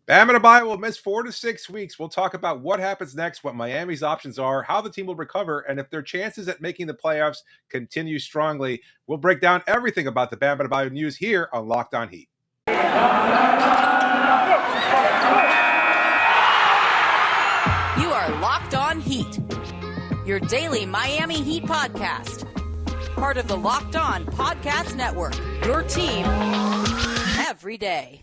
Bam Adebayo will miss 4 to 6 weeks. We'll talk about what happens next, what Miami's options are, how the team will recover, and if their chances at making the playoffs continue strongly. We'll break down everything about the Bam Adebayo news here on Locked On Heat. You are Locked On Heat, your daily Miami Heat podcast. Part of the Locked On Podcast Network, your team every day.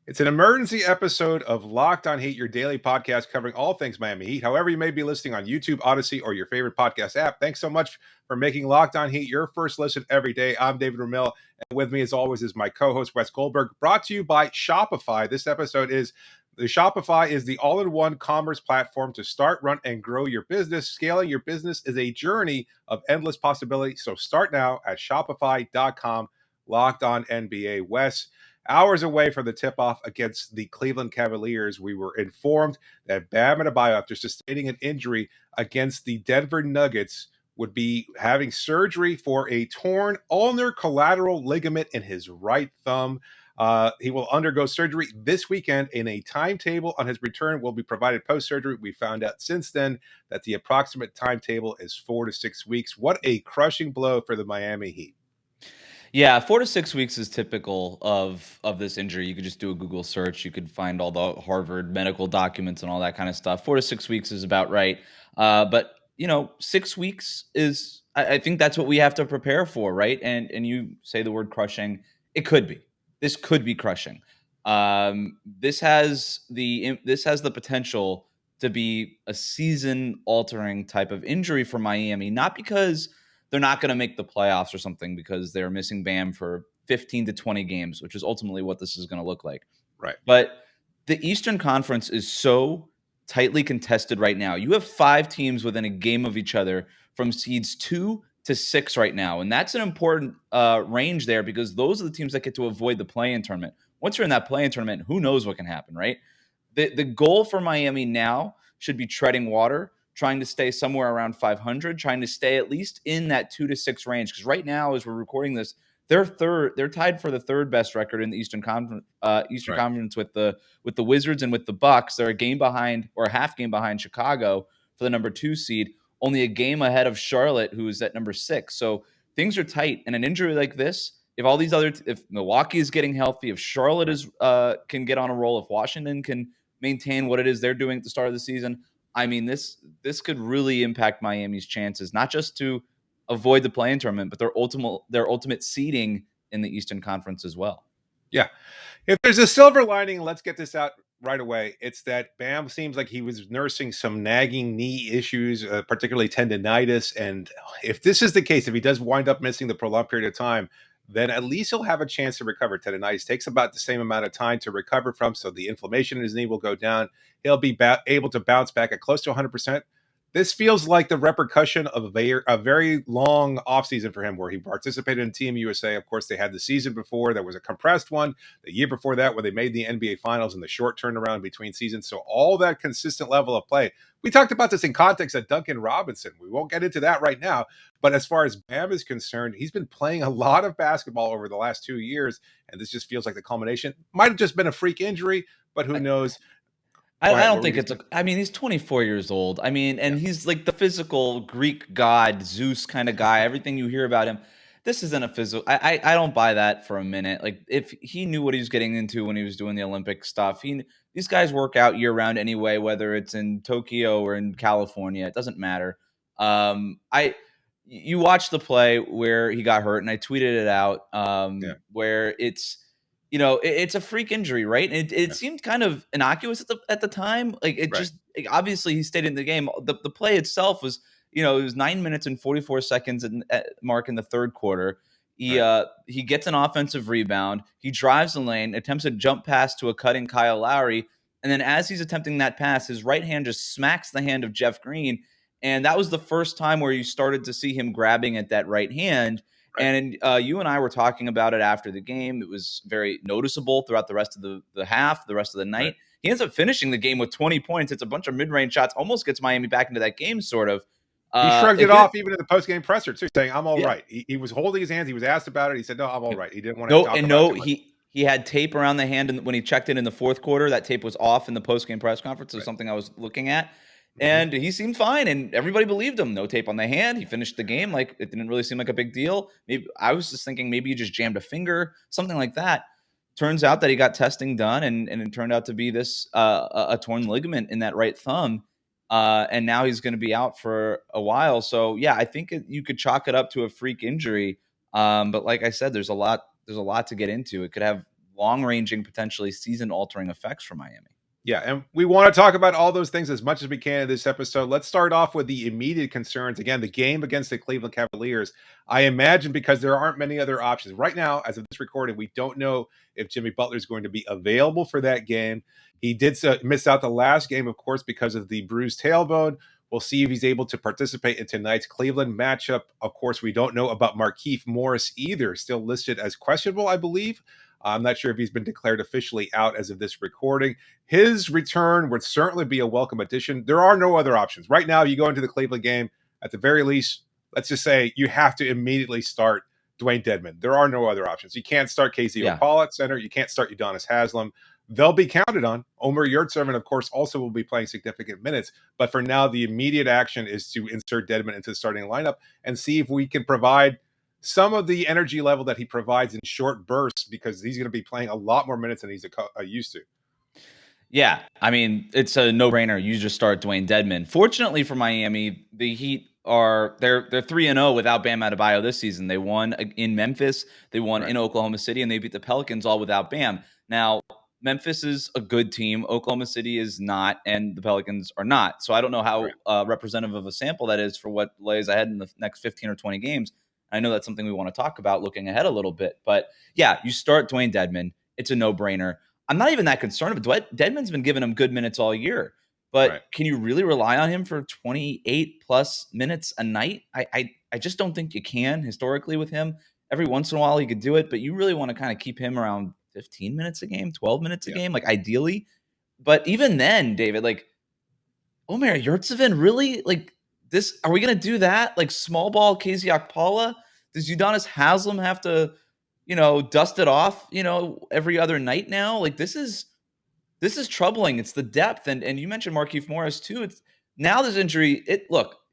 It's an emergency episode of Locked On Heat, your daily podcast covering all things Miami Heat. However, you may be listening on YouTube, Odyssey, or your favorite podcast app. Thanks so much for making Locked On Heat your first listen every day. I'm David Ramil, and with me, as always, is my co-host, Wes Goldberg, brought to you by Shopify. This episode is Shopify is the all-in-one commerce platform to start, run, and grow your business. Scaling your business is a journey of endless possibility. So start now at shopify.com. Locked On NBA. Wes, hours away from the tip-off against the Cleveland Cavaliers, we were informed that Bam Adebayo, after sustaining an injury against the Denver Nuggets, would be having surgery for a torn ulnar collateral ligament in his right thumb. He will undergo surgery this weekend, and a timetable on his return will be provided post-surgery. We found out since then that the approximate timetable is 4 to 6 weeks. What a crushing blow for the Miami Heat. Yeah, 4 to 6 weeks is typical of this injury. You could just do a Google search. You could find all the Harvard medical documents and all that kind of stuff. 4 to 6 weeks is about right. But 6 weeks is, I think that's what we have to prepare for, right? And you say the word crushing. It could be. This could be crushing. This has the potential to be a season-altering type of injury for Miami, not because they're not going to make the playoffs or something because they're missing Bam for 15 to 20 games, which is ultimately what this is going to look like. Right. But the Eastern Conference is so tightly contested right now. You have 5 teams within a game of each other from seeds 2 to 6 right now. And that's an important range there because those are the teams that get to avoid the play-in tournament. Once you're in that play-in tournament, who knows what can happen, right? The goal for Miami now should be treading water, trying to stay somewhere around 500, trying to stay at least in that 2 to 6 range. Because right now, as we're recording this, they're tied for the third best record in the Eastern Conference. Conference with the Wizards and with the Bucks. They're a game behind or a half game behind Chicago for the number 2 seed. Only a game ahead of Charlotte, who is at number 6. So things are tight. And an injury like this, if Milwaukee is getting healthy, if Charlotte is can get on a roll, if Washington can maintain what it is they're doing at the start of the season, I mean, this could really impact Miami's chances, not just to avoid the play-in tournament, but their ultimate seeding in the Eastern Conference as well. Yeah. If there's a silver lining, let's get this out right away. It's that Bam seems like he was nursing some nagging knee issues, particularly tendonitis. And if this is the case, if he does wind up missing the prolonged period of time, then at least he'll have a chance to recover. Tendonitis takes about the same amount of time to recover from, so the inflammation in his knee will go down. He'll be able to bounce back at close to 100%. This feels like the repercussion of a very long offseason for him, where he participated in Team USA. Of course, they had the season before. There was a compressed one the year before that where they made the NBA Finals in the short turnaround between seasons. So all that consistent level of play. We talked about this in context of Duncan Robinson. We won't get into that right now. But as far as Bam is concerned, he's been playing a lot of basketball over the last 2 years, and this just feels like the culmination. Might have just been a freak injury, but who knows? I don't think he's 24 years old. I mean, and he's like the physical Greek god, Zeus kind of guy. Everything you hear about him, this isn't a physical. I don't buy that for a minute. Like, if he knew what he was getting into when he was doing the Olympic stuff, these guys work out year round anyway, whether it's in Tokyo or in California, it doesn't matter. You watched the play where he got hurt, and I tweeted it out, where it's, it's a freak injury, right? It seemed kind of innocuous at the time. Like, obviously he stayed in the game. The play itself was, it was 9 minutes and 44 seconds mark in the third quarter. He gets an offensive rebound. He drives the lane, attempts a jump pass to a cutting Kyle Lowry. And then as he's attempting that pass, his right hand just smacks the hand of Jeff Green. And that was the first time where you started to see him grabbing at that right hand. And you and I were talking about it after the game. It was very noticeable throughout the rest of the half, the rest of the night. He ends up finishing the game with 20 points. It's a bunch of mid-range shots, almost gets Miami back into that game, sort of. He shrugged it Like, off even in the post-game presser too, saying, "I'm all yeah. right." He was holding his hands. He was asked about it. He said, "No, I'm all right." He didn't want to No, talk and about it no, too much. he had tape around the hand, and when he checked in the fourth quarter, that tape was off in the post game press conference. It was Right. something I was looking at, Mhm. and he seemed fine, and everybody believed him. No tape on the hand. He finished the game like it didn't really seem like a big deal. Maybe I was just thinking maybe he just jammed a finger, something like that. Turns out that he got testing done, and it turned out to be this a torn ligament in that right thumb. And now he's going to be out for a while. So yeah, I think you could chalk it up to a freak injury. But like I said, there's a lot to get into. It could have long-ranging, potentially season-altering effects for Miami. Yeah, and we want to talk about all those things as much as we can in this episode. Let's start off with the immediate concerns. Again, the game against the Cleveland Cavaliers. I imagine because there aren't many other options. Right now, as of this recording, we don't know if Jimmy Butler is going to be available for that game. He did miss out the last game, of course, because of the bruised tailbone. We'll see if he's able to participate in tonight's Cleveland matchup. Of course, we don't know about Marquis Morris either, still listed as questionable, I believe. I'm not sure if he's been declared officially out as of this recording. His return would certainly be a welcome addition. There are no other options. Right now, you go into the Cleveland game, at the very least, let's just say you have to immediately start Dwayne Dedmon. There are no other options. You can't start KZ Yeah. Okpala at center. You can't start Udonis Haslem. They'll be counted on. Omer Yurtseven, of course, also will be playing significant minutes. But for now, the immediate action is to insert Dedmon into the starting lineup and see if we can provide some of the energy level that he provides in short bursts, because he's going to be playing a lot more minutes than he's used to. Yeah, I mean, it's a no-brainer. You just start Dwayne Dedmon. Fortunately for Miami, the Heat they're 3-0 without Bam Adebayo this season. They won in Memphis, they won in Oklahoma City, and they beat the Pelicans all without Bam. Now, Memphis is a good team. Oklahoma City is not, and the Pelicans are not. So I don't know how representative of a sample that is for what lays ahead in the next 15 or 20 games. I know that's something we want to talk about looking ahead a little bit. But yeah, you start Dwayne Dedmon. It's a no-brainer. I'm not even that concerned with it. Dedmon's been giving him good minutes all year, but can you really rely on him for 28 plus minutes a night? I just don't think you can historically with him. Every once in a while he could do it, but you really want to kind of keep him around 15 minutes a game, 12 minutes a game, like ideally. But even then, David, like Omer Yurtseven, really? Like this, are we gonna do that? Like small ball KZ Okpala? Does Udonis Haslem have to, dust it off, every other night now? Like this is troubling. It's the depth. And you mentioned Marquis Morris too. It's now this injury,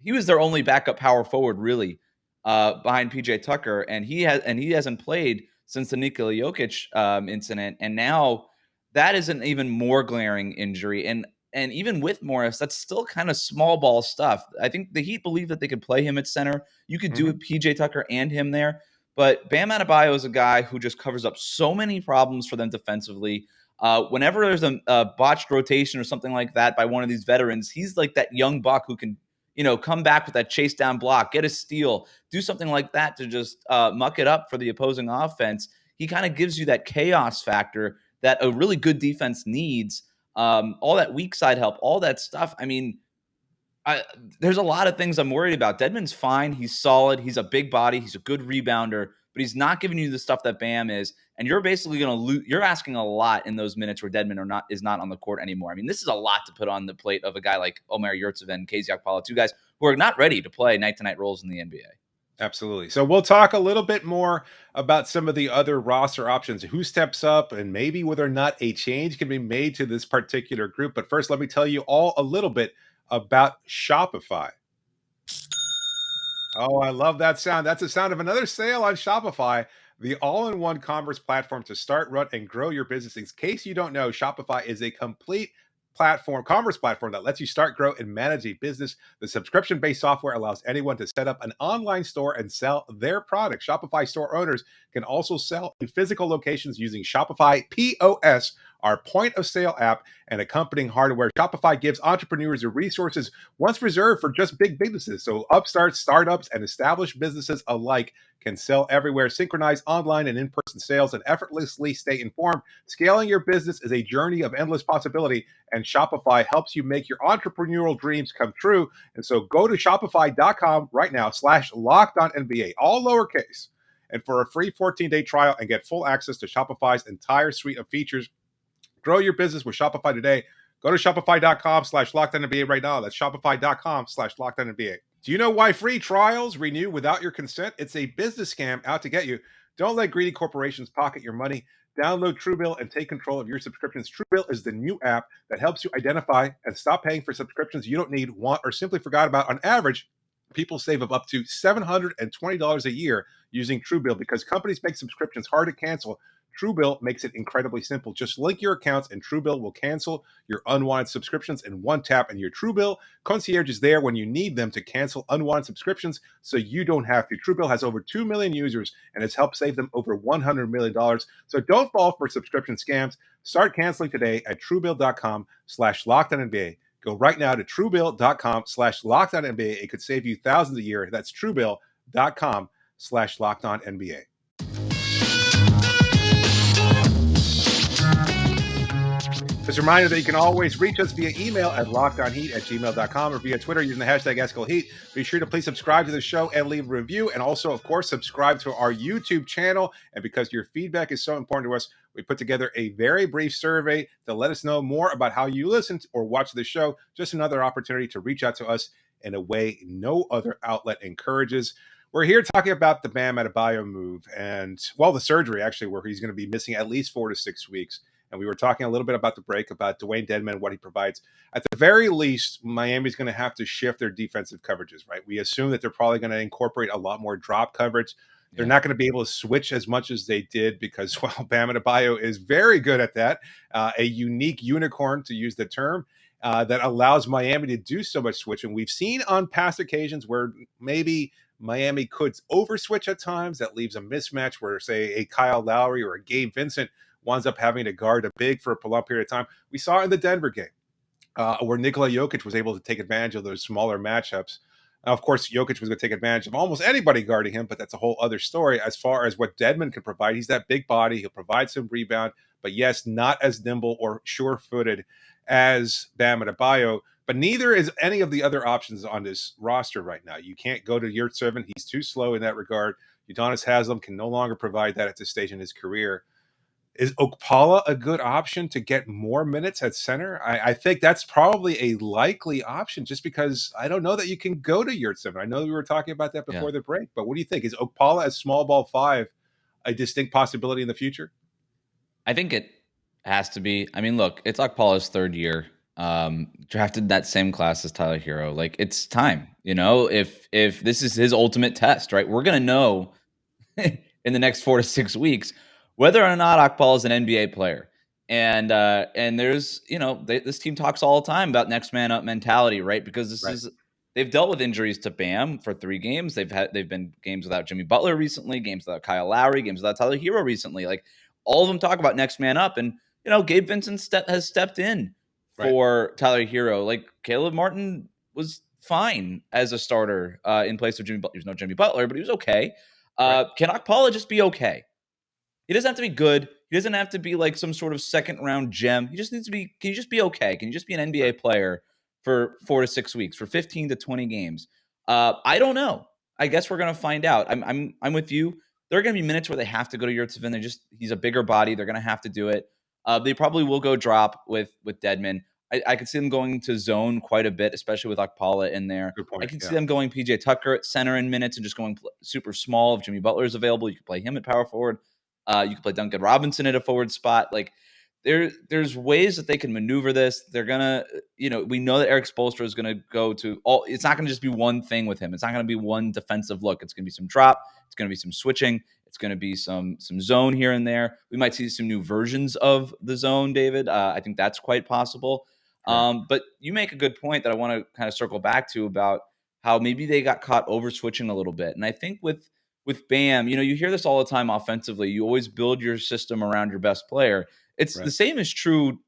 he was their only backup power forward, really, behind PJ Tucker, and he hasn't played since the Nikola Jokic incident. And now that is an even more glaring injury. And even with Morris, that's still kind of small ball stuff. I think the Heat believe that they could play him at center. You could do it PJ Tucker and him there. But Bam Adebayo is a guy who just covers up so many problems for them defensively. Whenever there's a botched rotation or something like that by one of these veterans, he's like that young buck who can, come back with that chase down block, get a steal, do something like that to just muck it up for the opposing offense. He kind of gives you that chaos factor that a really good defense needs. All that weak side help, all that stuff. I mean, there's a lot of things I'm worried about. Dedmon's fine. He's solid. He's a big body. He's a good rebounder, but he's not giving you the stuff that Bam is. And you're basically going to lose. You're asking a lot in those minutes where Dedmon is not on the court anymore. I mean, this is a lot to put on the plate of a guy like Omer Yurtseven, KZ Okpala, two guys who are not ready to play night-to-night roles in the NBA. Absolutely. So we'll talk a little bit more about some of the other roster options, who steps up, and maybe whether or not a change can be made to this particular group. But first, let me tell you all a little bit about Shopify. Oh, I love that sound. That's the sound of another sale on Shopify, the all-in-one commerce platform to start, run, and grow your business. In case you don't know, Shopify is a complete commerce platform that lets you start, grow, and manage a business. The subscription-based software allows anyone to set up an online store and sell their products. Shopify store owners can also sell in physical locations using Shopify POS, our point-of-sale app, and accompanying hardware. Shopify gives entrepreneurs the resources once reserved for just big businesses. So upstarts, startups, and established businesses alike can sell everywhere, synchronize online and in-person sales, and effortlessly stay informed. Scaling your business is a journey of endless possibility, and Shopify helps you make your entrepreneurial dreams come true. And so go to shopify.com right now /LockedOnNBA, all lowercase, and for a free 14-day trial and get full access to Shopify's entire suite of features. Grow your business with Shopify today. Go to shopify.com /LockedOnNBA right now. That's shopify.com /LockedOnNBA. Do you know why free trials renew without your consent? It's a business scam out to get you. Don't let greedy corporations pocket your money. Download Truebill and take control of your subscriptions. Truebill is the new app that helps you identify and stop paying for subscriptions you don't need, want, or simply forgot about. On average, people save up to $720 a year using Truebill because companies make subscriptions hard to cancel. Truebill makes it incredibly simple. Just link your accounts and Truebill will cancel your unwanted subscriptions in one tap. And your Truebill concierge is there when you need them to cancel unwanted subscriptions so you don't have to. Truebill has over 2 million users and has helped save them over $100 million. So don't fall for subscription scams. Start canceling today at truebill.com/LockedOnNBA. Go right now to truebill.com/LockedOnNBA. It could save you thousands a year. That's truebill.com/LockedOnNBA. Just a reminder that you can always reach us via email at lockedonheat@gmail.com or via Twitter using the hashtag #EscalHeat. Be sure to please subscribe to the show and leave a review. And also, of course, subscribe to our YouTube channel. And because your feedback is so important to us, we put together a very brief survey to let us know more about how you listen or watch the show. Just another opportunity to reach out to us in a way no other outlet encourages. We're here talking about the Bam Adebayo move and, well, the surgery, actually, where he's going to be missing at least 4 to 6 weeks. And we were talking a little bit about the break, about Dwayne Dedmon, what he provides. At the very least, Miami's going to have to shift their defensive coverages, right? We assume that they're probably going to incorporate a lot more drop coverage. They're not going to be able to switch as much as they did because, well, Bam Adebayo is very good at that. A unique unicorn, to use the term, that allows Miami to do so much switching. We've seen on past occasions where maybe Miami could over-switch at times. That leaves a mismatch where, say, a Kyle Lowry or a Gabe Vincent winds up having to guard a big for a prolonged period of time. We saw it in the Denver game where Nikola Jokic was able to take advantage of those smaller matchups. Of course, Jokic was going to take advantage of almost anybody guarding him, but that's a whole other story. As far as what Dedmon can provide, he's that big body. He'll provide some rebound, but yes, not as nimble or sure-footed as Bam Adebayo. But neither is any of the other options on this roster right now. You can't go to Yurtseven. He's too slow in that regard. Udonis Haslem can no longer provide that at this stage in his career. Is Okpala a good option to get more minutes at center? I think that's probably a likely option just because I don't know that you can go to Yurtseven. I know we were talking about that before the break, but what do you think? Is Okpala as small ball 5 a distinct possibility in the future? I think it has to be. I mean, look, it's Okpala's third year. Drafted that same class as Tyler Herro. Like, it's time, if this is his ultimate test, right? We're going to know in the next 4 to 6 weeks whether or not Okpala is an NBA player. And there's, this team talks all the time about next man up mentality, right? Because they've dealt with injuries to Bam for 3 games. They've been games without Jimmy Butler recently, games without Kyle Lowry, games without Tyler Herro recently. Like, all of them talk about next man up. And, Gabe Vincent has stepped in for Tyler Herro. Like, Caleb Martin was fine as a starter in place of Jimmy Butler. He was no Jimmy Butler, but he was okay. Can Okpala just be okay? He doesn't have to be good. He doesn't have to be like some sort of second-round gem. He just needs to be. Can you just be okay? Can you just be an NBA player for 4 to 6 weeks, for 15 to 20 games? I don't know. I guess we're gonna find out. I'm with you. There are gonna be minutes where they have to go to Yurtseven. He's a bigger body. They're gonna have to do it. They probably will go drop with Dedmon. I could see them going to zone quite a bit, especially with Okpala in there. Good point. I can see them going PJ Tucker at center in minutes and just going super small. If Jimmy Butler is available, you can play him at power forward. You can play Duncan Robinson at a forward spot. Like, there's ways that they can maneuver this. They're gonna, we know that Eric Spoelstra is gonna go to all. It's not gonna just be one thing with him. It's not gonna be one defensive look. It's gonna be some drop. It's gonna be some switching. It's gonna be some zone here and there. We might see some new versions of the zone, David. I think that's quite possible. But you make a good point that I want to kind of circle back to about how maybe they got caught over switching a little bit. And I think with Bam, you hear this all the time offensively. You always build your system around your best player. It's the same is true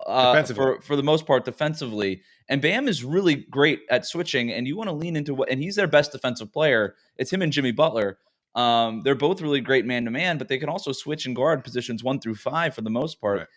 for the most part defensively. And Bam is really great at switching, and you want to lean into and he's their best defensive player. It's him and Jimmy Butler. They're both really great man-to-man, but they can also switch and guard positions 1 through 5 for the most part. Right.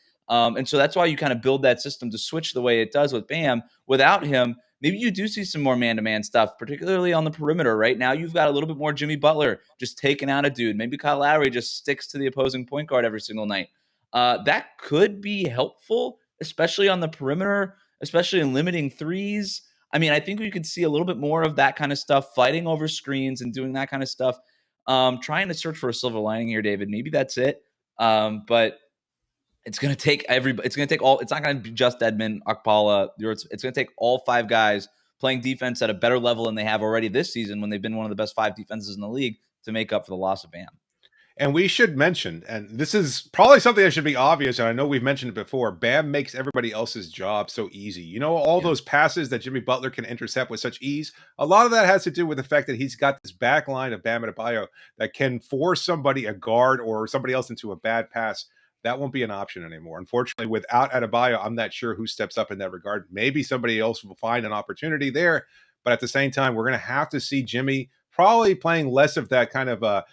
And so that's why you kind of build that system to switch the way it does with Bam. Without him, maybe you do see some more man-to-man stuff, particularly on the perimeter. Right now, you've got a little bit more Jimmy Butler just taking out a dude. Maybe Kyle Lowry just sticks to the opposing point guard every single night. That could be helpful, especially on the perimeter, especially in limiting threes. I mean, I think we could see a little bit more of that kind of stuff, fighting over screens and doing that kind of stuff. Trying to search for a silver lining here, David. Maybe that's it. But it's going to take everybody. It's going to take all. It's not going to be just Edmund, Okpala. It's going to take all 5 guys playing defense at a better level than they have already this season, when they've been one of the best 5 defenses in the league, to make up for the loss of Bam. And we should mention, and this is probably something that should be obvious, and I know we've mentioned it before, Bam makes everybody else's job so easy. You know, all those passes that Jimmy Butler can intercept with such ease, a lot of that has to do with the fact that he's got this back line of Bam Adebayo that can force somebody, a guard or somebody else, into a bad pass. That won't be an option anymore. Unfortunately, without Adebayo, I'm not sure who steps up in that regard. Maybe somebody else will find an opportunity there, but at the same time, we're going to have to see Jimmy probably playing less of that kind of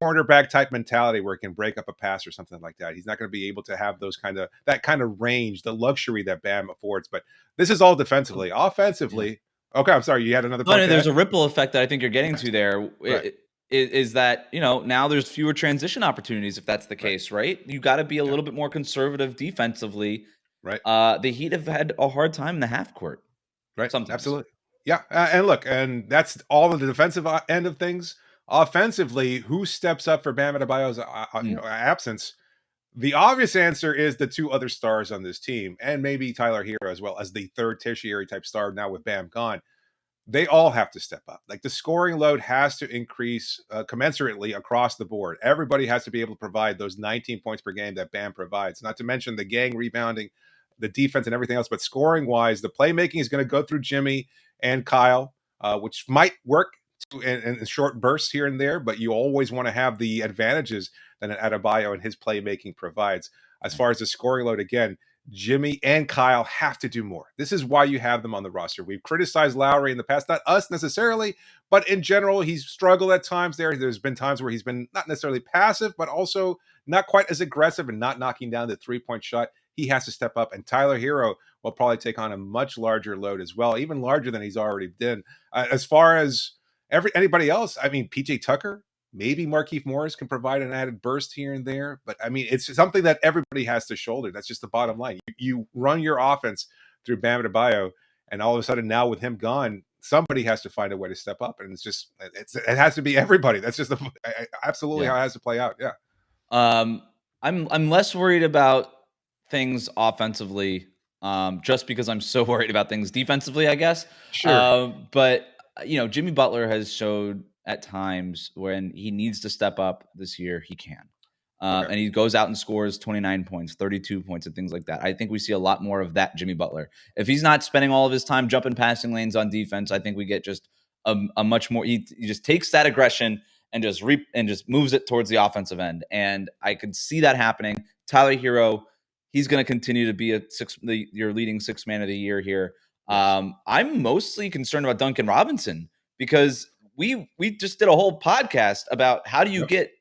cornerback type mentality where he can break up a pass or something like that. He's not going to be able to have that kind of range, the luxury that Bam affords. But this is all defensively. Offensively, okay, I'm sorry, you had another point. No, there's a ripple effect that I think you're getting to there. Right. Is that, now there's fewer transition opportunities if that's the case, right? You got to be a little bit more conservative defensively. Right. The Heat have had a hard time in the half court. Right. Sometimes. Absolutely. Yeah. And look, and that's all of the defensive end of things. Offensively, who steps up for Bam Adebayo's absence? The obvious answer is the 2 other stars on this team, and maybe Tyler Herro as well as the third tertiary type star now with Bam gone. They all have to step up. Like, the scoring load has to increase commensurately across the board. Everybody has to be able to provide those 19 points per game that Bam provides, not to mention the gang rebounding, the defense, and everything else. But scoring wise, the playmaking is going to go through Jimmy and Kyle, which might work in short bursts here and there, but you always want to have the advantages that an Adebayo and his playmaking provides. As far as the scoring load, again, Jimmy and Kyle have to do more. This is why you have them on the roster. We've criticized Lowry in the past, not us necessarily, but in general, he's struggled at times there. There's been times where he's been not necessarily passive, but also not quite as aggressive and not knocking down the 3-point shot. He has to step up, and Tyler Herro will probably take on a much larger load as well, even larger than he's already been. As far as anybody else, I mean, PJ Tucker, maybe Marquis Morris can provide an added burst here and there, but I mean, it's something that everybody has to shoulder. That's just the bottom line. You run your offense through Bam Adebayo, and all of a sudden now with him gone, somebody has to find a way to step up, and it has to be everybody. That's just absolutely how it has to play out. Yeah. I'm less worried about things offensively, just because I'm so worried about things defensively, I guess. Sure. But Jimmy Butler has showed at times when he needs to step up this year, he can. And he goes out and scores 29 points, 32 points, and things like that. I think we see a lot more of that Jimmy Butler. If he's not spending all of his time jumping passing lanes on defense, I think we get just a much more. He just takes that aggression and just moves it towards the offensive end. And I could see that happening. Tyler Herro, he's going to continue to be your leading 6th man of the year here. I'm mostly concerned about Duncan Robinson, because we just did a whole podcast about how do you get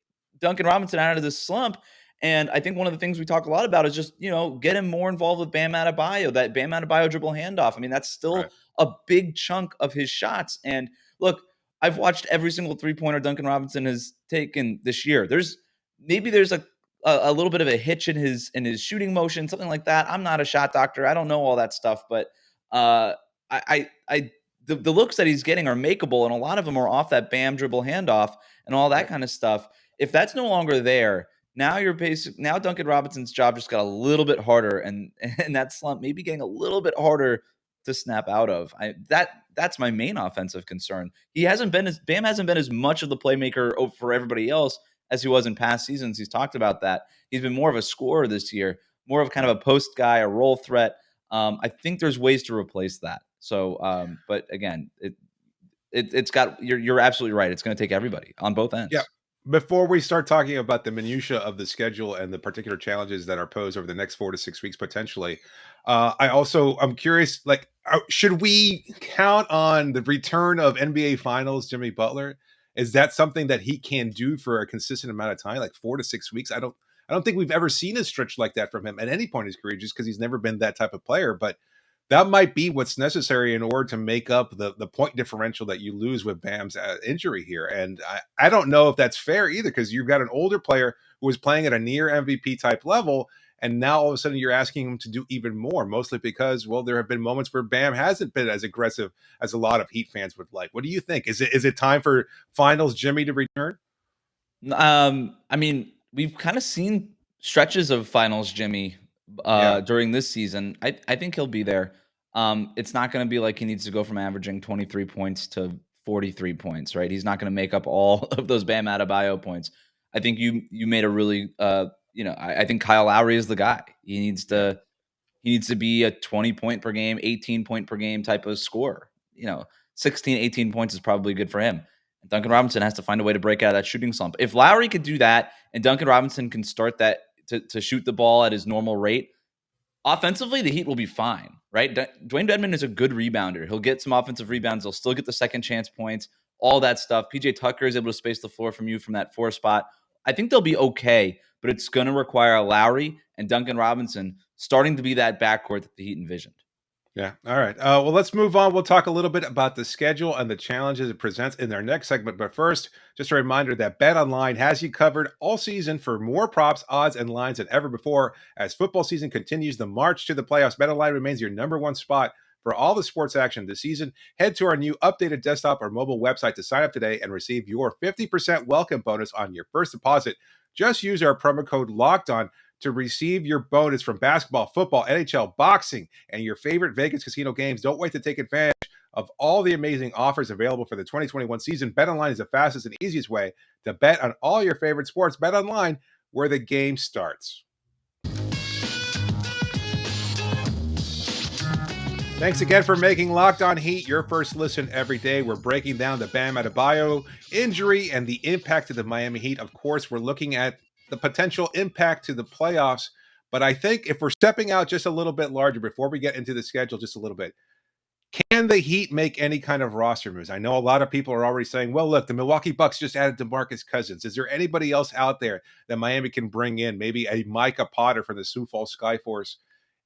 Duncan Robinson out of this slump. And I think one of the things we talk a lot about is just, get him more involved with Bam Adebayo, that Bam Adebayo dribble handoff. I mean, that's still a big chunk of his shots. And look, I've watched every single 3-pointer Duncan Robinson has taken this year. There's a little bit of a hitch in his shooting motion, something like that. I'm not a shot doctor. I don't know all that stuff, but the looks that he's getting are makeable, and a lot of them are off that Bam dribble handoff and all that kind of stuff. If that's no longer there, now Duncan Robinson's job just got a little bit harder, and that slump maybe getting a little bit harder to snap out of. That's my main offensive concern. Bam hasn't been as much of the playmaker for everybody else as he was in past seasons. He's talked about that. He's been more of a scorer this year, more of kind of a post guy, a role threat. I think there's ways to replace that. So, but again, it's got, you're absolutely right. It's going to take everybody on both ends. Yeah. Before we start talking about the minutia of the schedule and the particular challenges that are posed over the next 4 to 6 weeks, potentially, I'm curious, like, should we count on the return of NBA Finals Jimmy Butler? Is that something that he can do for a consistent amount of time, like 4 to 6 weeks? I don't think we've ever seen a stretch like that from him at any point in his career, just because he's never been that type of player. But that might be what's necessary in order to make up the point differential that you lose with Bam's injury here. And I don't know if that's fair either, because you've got an older player who was playing at a near MVP type level, and now all of a sudden you're asking him to do even more, mostly because, well, there have been moments where Bam hasn't been as aggressive as a lot of Heat fans would like. What do you think? Is it time for Finals Jimmy to return? I mean, we've kind of seen stretches of finals Jimmy Yeah, during this season. I think he'll be there. It's not going to be like he needs to go from averaging 23 points to 43 points, right? He's not going to make up all of those Bam Adebayo points. I think you made a really I think Kyle Lowry is the guy. yeah. He needs to be a 20 point per game, 18 point per game type of scorer. 16, 18 points is probably good for him. And Duncan Robinson has to find a way to break out of that shooting slump. If Lowry could do that and Duncan Robinson can start that to shoot the ball at his normal rate, offensively, the Heat will be fine, right? Dwayne Dedmon is a good rebounder. He'll get some offensive rebounds. He'll still get the second chance points, all that stuff. PJ Tucker is able to space the floor from you from that 4 spot. I think they'll be okay, but it's going to require Lowry and Duncan Robinson starting to be that backcourt that the Heat envisioned. Yeah. All right. Well, let's move on. We'll talk a little bit about the schedule and the challenges it presents in our next segment. But first, just a reminder that Bet Online has you covered all season for more props, odds, and lines than ever before. As football season continues the march to the playoffs, Bet Online remains your number one spot for all the sports action this season. Head to our new updated desktop or mobile website to sign up today and receive your 50% welcome bonus on your first deposit. Just use our promo code LOCKEDON to receive your bonus from basketball, football, NHL, boxing, and your favorite Vegas casino games. Don't wait to take advantage of all the amazing offers available for the 2021 season. BetOnline is the fastest and easiest way to bet on all your favorite sports. BetOnline, where the game starts. Thanks again for making Locked On Heat your first listen every day. We're breaking down the Bam Adebayo injury and the impact to the Miami Heat. Of course, we're looking at the potential impact to the playoffs. But I think if we're stepping out just a little bit larger before we get into the schedule just a little bit, can the Heat make any kind of roster moves? I know a lot of people are already saying, well, look, the Milwaukee Bucks just added DeMarcus Cousins. Is there anybody else out there that Miami can bring in? Maybe a Micah Potter from the Sioux Falls Skyforce.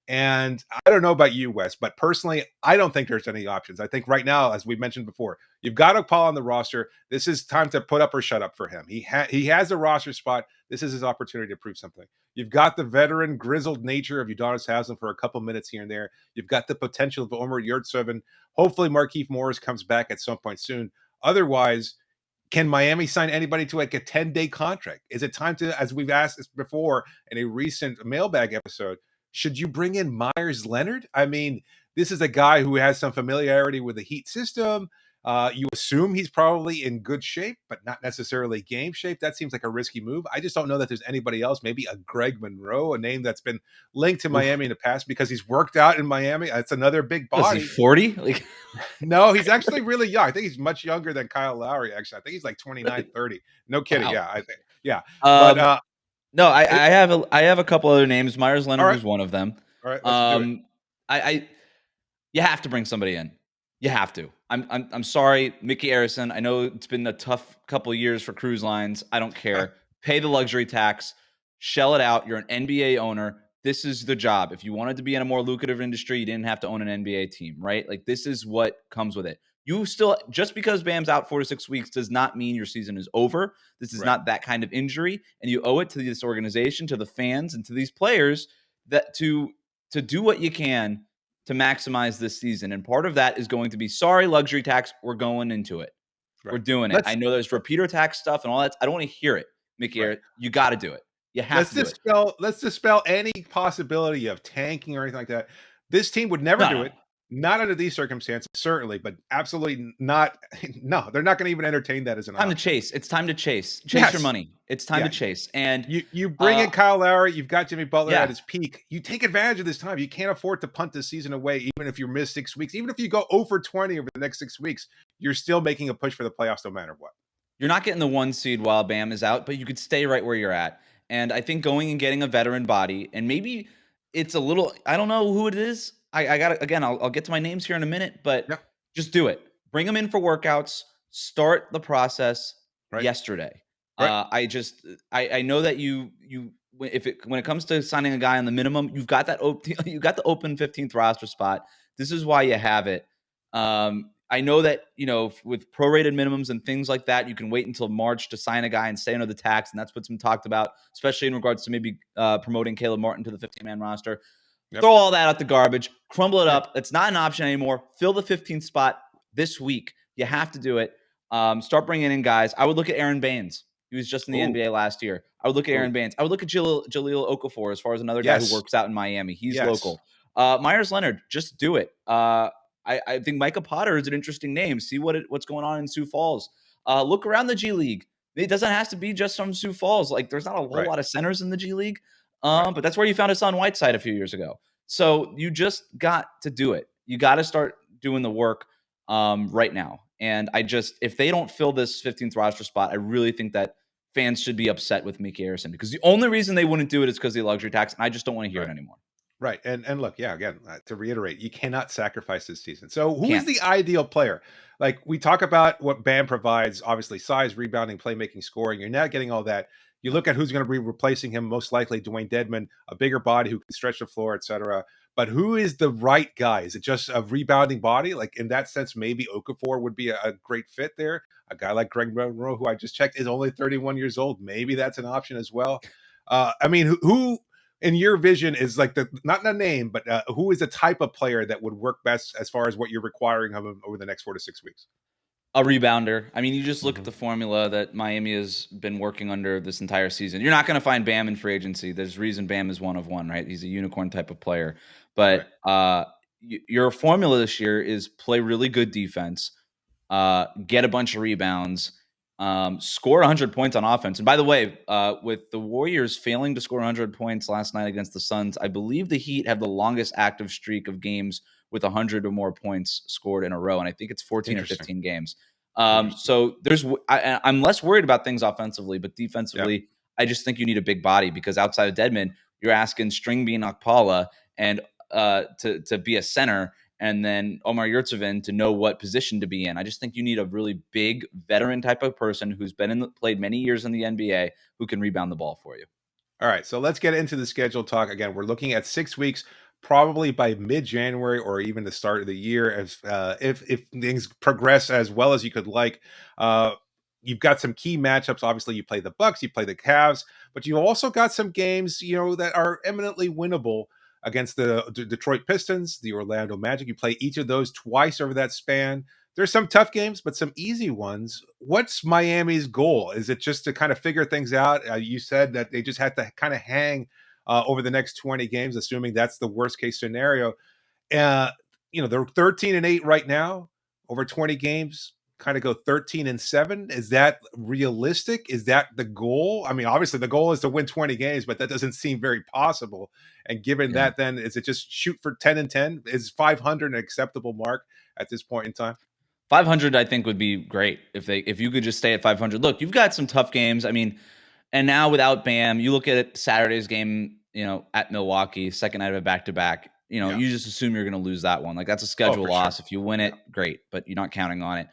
And I don't know about you, Wes, but personally, I don't think there's any options. I think right now, as we mentioned before, you've got Okpala on the roster. This is time to put up or shut up for him. He has a roster spot. This is his opportunity to prove something. You've got the veteran, grizzled nature of Udonis Haslem for a couple minutes here and there. You've got the potential of Omer Yurtseven. Hopefully, Marquis Morris comes back at some point soon. Otherwise, can Miami sign anybody to like a 10-day contract? Is it time to, as we've asked this before in a recent mailbag episode, should you bring in Myers Leonard? I mean, this is a guy who has some familiarity with the Heat system. You assume he's probably in good shape, but not necessarily game shape. That seems like a risky move. I just don't know that there's anybody else, maybe a Greg Monroe, a name that's been linked to Miami in the past because he's worked out in Miami. That's another big body. Is he 40? Like, no, he's actually really young. I think he's much younger than Kyle Lowry, actually. I think he's like 29, 30. No kidding. wow. Yeah, I think. Yeah. No, I have a couple other names. Myers Leonard right. is one of them. All right, let's do it. I you have to bring somebody in. You have to. I'm sorry, Mickey Arison. I know it's been a tough couple of years for cruise lines. I don't care. Pay the luxury tax. Shell it out. You're an NBA owner. This is the job. If you wanted to be in a more lucrative industry, you didn't have to own an NBA team, right? Like, this is what comes with it. You still, just because Bam's out 4 to 6 weeks does not mean your season is over. This is not that kind of injury, and you owe it to this organization, to the fans, and to these players that to do what you can to maximize this season. And part of that is going to be, sorry, luxury tax, we're going into it. Right. We're doing it. I know there's repeater tax stuff and all that. I don't want to hear it, Mickey. Right. You got to do it. You have to do it. Let's dispel any possibility of tanking or anything like that. This team would never do it. Not under these circumstances, certainly, but absolutely not. No, they're not going to even entertain that as an option. Time to chase. It's time to chase. Chase your money. It's time to chase. And you bring in Kyle Lowry. You've got Jimmy Butler at his peak. You take advantage of this time. You can't afford to punt this season away, even if you miss 6 weeks. Even if you go 0-20 over the next 6 weeks, you're still making a push for the playoffs no matter what. You're not getting the 1 seed while Bam is out, but you could stay right where you're at. And I think going and getting a veteran body, and maybe it's a little, I don't know who it is. I got to, again, I'll get to my names here in a minute, but just do it. Bring them in for workouts. Start the process yesterday. Right. I know that you when it comes to signing a guy on the minimum, you've got that you got the open 15th roster spot. This is why you have it. I know that, with prorated minimums and things like that, you can wait until March to sign a guy and stay under the tax, and that's what's been talked about, especially in regards to maybe promoting Caleb Martin to the 15-man roster. Yep. Throw all that out the garbage, crumble it Yeah. up. It's not an option anymore. Fill the 15th spot this week. You have to do it. Start bringing in guys. I would look at Aaron Baines. He was just in the NBA last year. I would look at Aaron Baines. I would look at Jaleel Okafor as far as another guy who works out in Miami. He's local. Myers Leonard, just do it. I think Micah Potter is an interesting name. See what's going on in Sioux Falls. Look around the G League. It doesn't have to be just from Sioux Falls. Like, there's not a whole lot of centers in the G League. But that's where you found Hassan Whiteside a few years ago. So you just got to do it. You got to start doing the work right now. And if they don't fill this 15th roster spot, I really think that fans should be upset with Mickey Harrison, because the only reason they wouldn't do it is because of the luxury tax. And I just don't want to hear it anymore. Right. And look, again, to reiterate, you cannot sacrifice this season. So who is the ideal player? Like, we talk about what Bam provides, obviously size, rebounding, playmaking, scoring. You're not getting all that. You look at who's going to be replacing him, most likely Dwayne Dedmon, a bigger body who can stretch the floor, etc. But who is the right guy? Is it just a rebounding body? Like, in that sense, maybe Okafor would be a great fit there. A guy like Greg Monroe, who I just checked, is only 31 years old. Maybe that's an option as well. I mean, who in your vision is like not a name, but who is the type of player that would work best as far as what you're requiring of him over the next 4 to 6 weeks? A rebounder. I mean, you just look at the formula that Miami has been working under this entire season. You're not going to find Bam in free agency. There's a reason Bam is one of one, right? He's a unicorn type of player. But your formula this year is play really good defense, get a bunch of rebounds, score 100 points on offense. And by the way, with the Warriors failing to score 100 points last night against the Suns, I believe the Heat have the longest active streak of games with 100 or more points scored in a row. And I think it's 14 or 15 games. So I'm less worried about things offensively, but defensively, I just think you need a big body, because outside of Dedmon, you're asking String Bean Okpala and to be a center, and then Omar Yurtseven to know what position to be in. I just think you need a really big veteran type of person who's played many years in the NBA who can rebound the ball for you. All right, so let's get into the schedule talk. Again, we're looking at 6 weeks, probably by mid-January or even the start of the year, as if things progress as well as you could like. You've got some key matchups. Obviously, you play the Bucks, you play the Cavs, but you also got some games, that are eminently winnable against the Detroit Pistons, the Orlando Magic. You play each of those twice over that span. There's some tough games, but some easy ones. What's Miami's goal? Is it just to kind of figure things out? You said that they just had to kind of hang over the next 20 games, assuming that's the worst case scenario. They're 13-8 right now over 20 games. Kind of go 13-7. Is that realistic? Is that the goal? I mean, obviously the goal is to win 20 games, but that doesn't seem very possible. And given that, then is it just shoot for 10-10? Is 500 an acceptable mark at this point in time? 500, I think, would be great if you could just stay at 500. Look, you've got some tough games. I mean, and now without Bam, you look at Saturday's game, at Milwaukee, second night of a back-to-back. You just assume you're going to lose that one. Like, that's a schedule loss. If you win it, great, but you're not counting on it.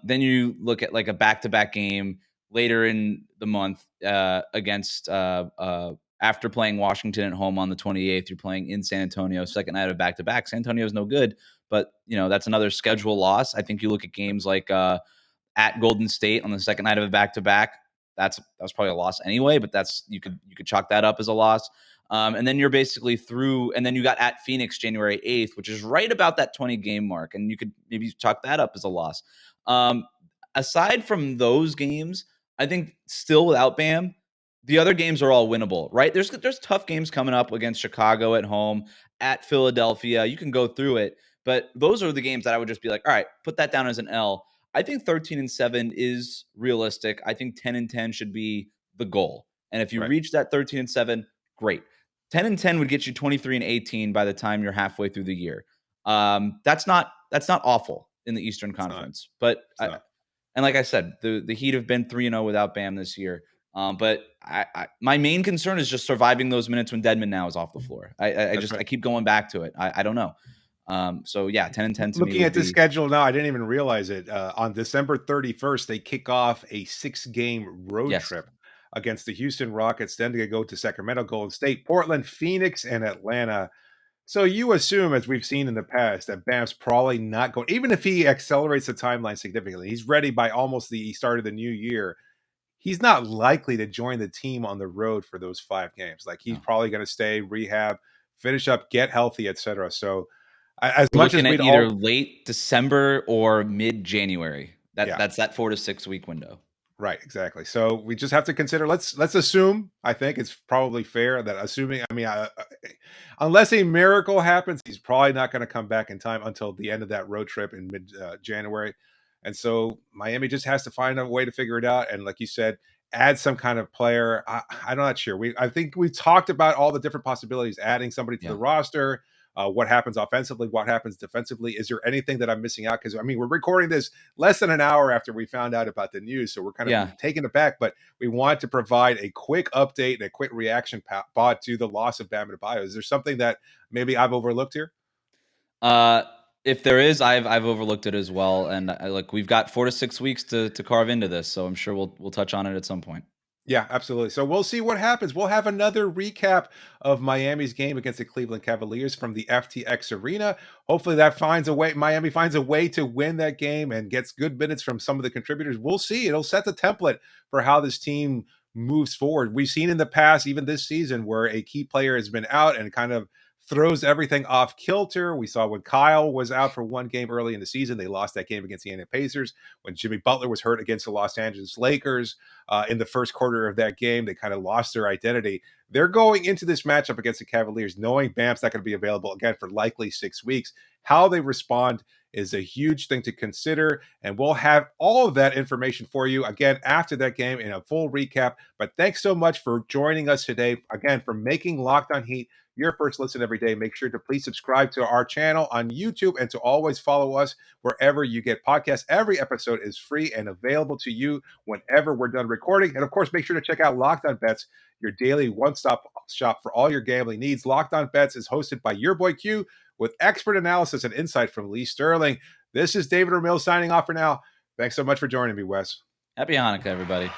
Then you look at like a back-to-back game later in the month against after playing Washington at home on the 28th. You're playing in San Antonio, second night of a back-to-back. San Antonio's no good, but that's another schedule loss. I think you look at games like at Golden State on the second night of a back-to-back. That's probably a loss anyway, but you could chalk that up as a loss. And then you're basically through, and then you got at Phoenix January 8th, which is right about that 20 game mark. And you could maybe chalk that up as a loss. Aside from those games, I think still without Bam, the other games are all winnable, right? There's tough games coming up against Chicago at home, at Philadelphia. You can go through it, but those are the games that I would just be like, all right, put that down as an L. I think 13-7 is realistic. I think 10-10 should be the goal. And if you reach that 13-7, great. 10-10 would get you 23-18 by the time you're halfway through the year. That's not awful in the Eastern Conference. But and like I said, the Heat have been 3-0 without Bam this year. But my main concern is just surviving those minutes when Dedmon now is off the floor. I keep going back to it. I don't know. 10-10 to looking at the schedule now, I didn't even realize it. On December 31st, they kick off a 6-game road trip against the Houston Rockets. Then they go to Sacramento, Golden State, Portland, Phoenix, and Atlanta. So you assume, as we've seen in the past, that Bam's probably not going, even if he accelerates the timeline significantly, he's ready by almost the start of the new year. He's not likely to join the team on the road for those 5 games. Like, he's No. probably going to stay, rehab, finish up, get healthy, etc. So as We're much as looking we'd at either all, late December or mid-January. yeah, That's that 4 to 6 week window. right, exactly. So we just have to consider. Let's assume. I think it's probably fair that assuming. I mean, unless a miracle happens, he's probably not going to come back in time until the end of that road trip in mid January. And so Miami just has to find a way to figure it out. And like you said, add some kind of player. I'm not sure. I think we talked about all the different possibilities. Adding somebody to Yeah. the roster. What happens offensively? What happens defensively? Is there anything that I'm missing out? Because I mean, we're recording this less than an hour after we found out about the news, so we're kind of taken aback. But we want to provide a quick update and a quick reaction pod to the loss of Bam Adebayo. Is there something that maybe I've overlooked here? If there is, I've overlooked it as well, and like we've got 4 to 6 weeks to carve into this, so I'm sure we'll touch on it at some point. Yeah, absolutely. So we'll see what happens. We'll have another recap of Miami's game against the Cleveland Cavaliers from the FTX Arena. Hopefully that finds a way. Miami finds a way to win that game and gets good minutes from some of the contributors. We'll see. It'll set the template for how this team moves forward. We've seen in the past, even this season, where a key player has been out and kind of throws everything off kilter. We saw when Kyle was out for one game early in the season, they lost that game against the Indiana Pacers. When Jimmy Butler was hurt against the Los Angeles Lakers in the first quarter of that game, they kind of lost their identity. They're going into this matchup against the Cavaliers knowing Bam's not going to be available again for likely 6 weeks. How they respond is a huge thing to consider, and we'll have all of that information for you again after that game in a full recap. But thanks so much for joining us today, again, for making Locked On Heat your first listen every day. Make sure to please subscribe to our channel on YouTube and to always follow us wherever you get podcasts. Every episode is free and available to you whenever we're done recording. And of course, make sure to check out Locked On Bets, your daily one-stop shop for all your gambling needs. Locked On Bets is hosted by your boy Q with expert analysis and insight from Lee Sterling. This is David Ramil signing off for now. Thanks so much for joining me, Wes. Happy Hanukkah, everybody.